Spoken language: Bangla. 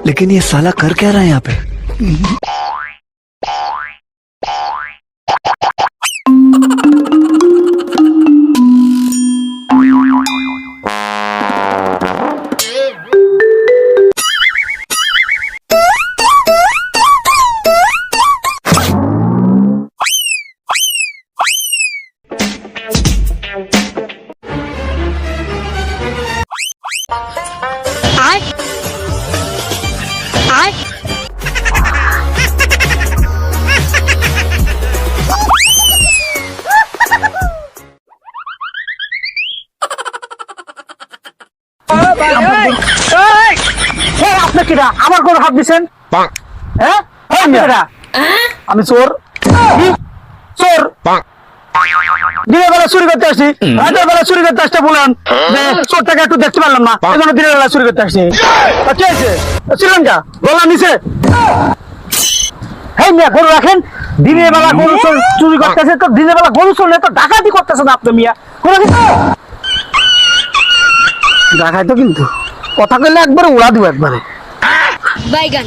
लेकिन ये साला कर क्या रहा है यहाँ पे? আমার কোন হাত দিচ্ছেন? আমি চোর চোর দিনের বেলা চুরি করতে আসছি, রাতের বেলা চুরি করতে আসতে বললেন যে চোরটাকে একটু দেখতে পারলাম না, এই জন্য দিনের বেলা চুরি করতে আসছি। কি হয়েছে? শ্রীলঙ্কা বললাম নিচে গরু রাখেন, দিনের বেলা গরু চুরি করতেছে, তো দিনের বেলা গরু চললে তো ডাকাতি করতেছে না আপনি মিয়া। ডাকাই তো কিন্তু কথা কইলে একবারে উড়া দিব একবারে বাইগান।